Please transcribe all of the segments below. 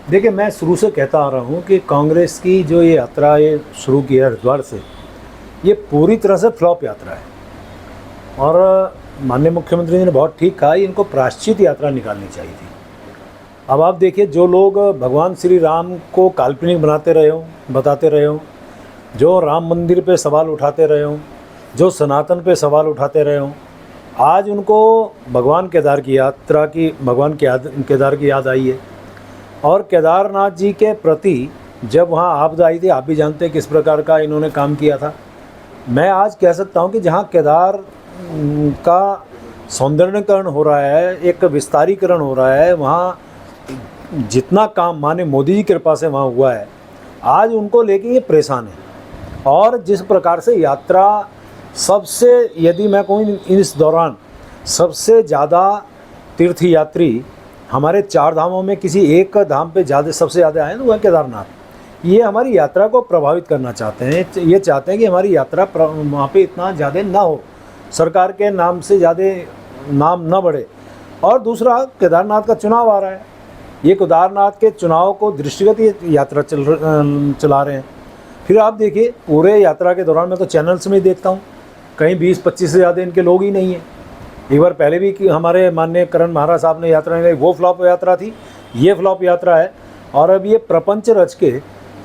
देखिए, मैं शुरू से कहता आ रहा हूँ कि कांग्रेस की जो ये यात्रा ये शुरू की है हरिद्वार से, ये पूरी तरह से फ्लॉप यात्रा है। और माननीय मुख्यमंत्री जी ने बहुत ठीक कहा, इनको प्रायश्चित यात्रा निकालनी चाहिए थी। अब आप देखिए, जो लोग भगवान श्री राम को काल्पनिक बताते रहे हों, जो राम मंदिर पे सवाल उठाते रहे हों, जो सनातन पे सवाल उठाते रहे हों, आज उनको भगवान केदार की याद आई है। और केदारनाथ जी के प्रति जब वहाँ आपदा आई थी, आप भी जानते हैं किस प्रकार का इन्होंने काम किया था। मैं आज कह सकता हूँ कि जहाँ केदार का सौंदर्यीकरण हो रहा है, एक विस्तारीकरण हो रहा है, वहाँ जितना काम माने मोदी जी की कृपा से वहाँ हुआ है, आज उनको लेके ये परेशान है। और जिस प्रकार से यात्रा सबसे, यदि मैं कहूँ इस दौरान सबसे ज़्यादा तीर्थयात्री हमारे 4 धामों में किसी एक धाम पे सबसे ज़्यादा आए तो वह केदारनाथ। ये हमारी यात्रा को प्रभावित करना चाहते हैं। ये चाहते हैं कि हमारी यात्रा वहाँ पे इतना ज़्यादा ना हो, सरकार के नाम से ज़्यादा नाम ना बढ़े। और दूसरा, केदारनाथ का चुनाव आ रहा है, ये केदारनाथ के चुनाव को दृष्टिगत ये यात्रा चला रहे हैं। फिर आप देखिए, पूरे यात्रा के दौरान मैं तो चैनल्स में ही देखता हूँ, कहीं 20-25 से ज़्यादा इनके लोग ही नहीं हैं। एक बार पहले भी कि हमारे माननीय करण महाराज साहब ने यात्रा निकाली, वो फ्लॉप यात्रा थी, ये फ्लॉप यात्रा है। और अब ये प्रपंच रच के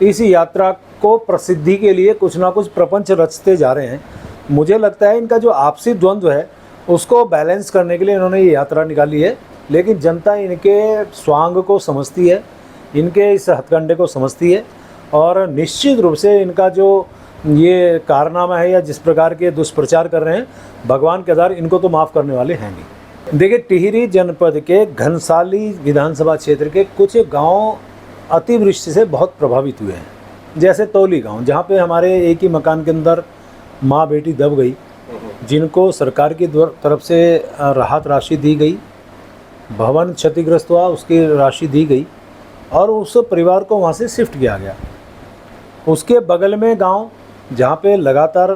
इस यात्रा को प्रसिद्धि के लिए कुछ ना कुछ प्रपंच रचते जा रहे हैं। मुझे लगता है इनका जो आपसी द्वंद्व है उसको बैलेंस करने के लिए इन्होंने ये यात्रा निकाली है। लेकिन जनता इनके स्वांग को समझती है, इनके इस हथकंडे को समझती है, और निश्चित रूप से इनका जो ये कारनामा है या जिस प्रकार के दुष्प्रचार कर रहे हैं, भगवान केदार इनको तो माफ़ करने वाले हैं नहीं। देखिए, टिहरी जनपद के घनसाली विधानसभा क्षेत्र के कुछ गांव अतिवृष्टि से बहुत प्रभावित हुए हैं। जैसे तौली गांव, जहां पे हमारे एक ही मकान के अंदर माँ बेटी दब गई, जिनको सरकार की तरफ से राहत राशि दी गई, भवन क्षतिग्रस्त हुआ उसकी राशि दी गई, और उस परिवार को वहाँ से शिफ्ट किया गया। उसके बगल में गांव जहाँ पे लगातार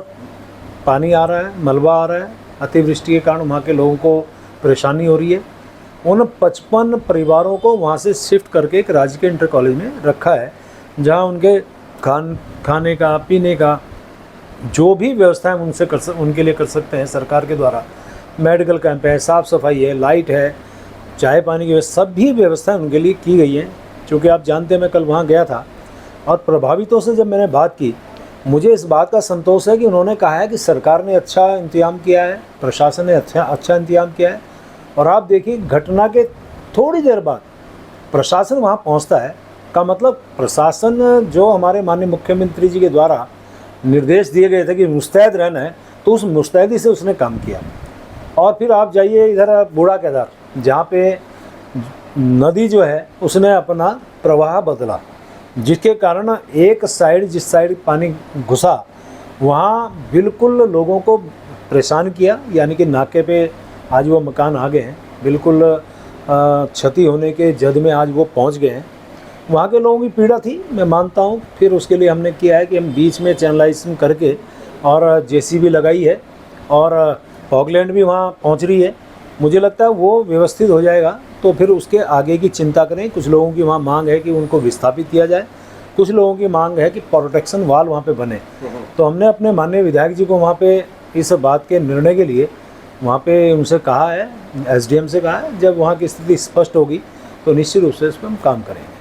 पानी आ रहा है, मलबा आ रहा है, अतिवृष्टि के कारण वहाँ के लोगों को परेशानी हो रही है, उन 55 परिवारों को वहाँ से शिफ्ट करके एक राजकीय इंटर कॉलेज में रखा है, जहाँ उनके खाने का, पीने का जो भी व्यवस्था है उनके लिए कर सकते हैं सरकार के द्वारा। मेडिकल कैंप है, साफ़ सफाई है, लाइट है, चाय पानी की सभी व्यवस्थाएं उनके लिए की गई हैं। चूँकि आप जानते हैं, मैं कल वहाँ गया था और प्रभावितों से जब मैंने बात की, मुझे इस बात का संतोष है कि उन्होंने कहा है कि सरकार ने अच्छा इंतजाम किया है, प्रशासन ने अच्छा इंतजाम किया है। और आप देखिए, घटना के थोड़ी देर बाद प्रशासन वहाँ पहुँचता है, का मतलब प्रशासन जो हमारे माननीय मुख्यमंत्री जी के द्वारा निर्देश दिए गए थे कि मुस्तैद रहना है, तो उस मुस्तैदी से उसने काम किया। और फिर आप जाइए इधर बूढ़ा केदार, जहाँ पे नदी जो है उसने अपना प्रवाह बदला, जिसके कारण एक साइड जिस साइड पानी घुसा वहाँ बिल्कुल लोगों को परेशान किया। यानी कि नाके पे आज वो मकान आ गए हैं, बिल्कुल क्षति होने के जद में आज वो पहुँच गए हैं। वहाँ के लोगों की पीड़ा थी, मैं मानता हूँ। फिर उसके लिए हमने किया है कि हम बीच में चैनलाइजेशन करके और जेसीबी लगाई है, और फॉगलैंड भी वहाँ पहुँच रही है। मुझे लगता है वो व्यवस्थित हो जाएगा, तो फिर उसके आगे की चिंता करें। कुछ लोगों की वहाँ मांग है कि उनको विस्थापित किया जाए, कुछ लोगों की मांग है कि प्रोटेक्शन वाल वहाँ पे बने। तो हमने अपने माननीय विधायक जी को वहाँ पे इस बात के निर्णय के लिए वहाँ पे उनसे कहा है, एसडीएम से कहा है, जब वहाँ की स्थिति स्पष्ट होगी तो निश्चित रूप से इस पर हम काम करेंगे।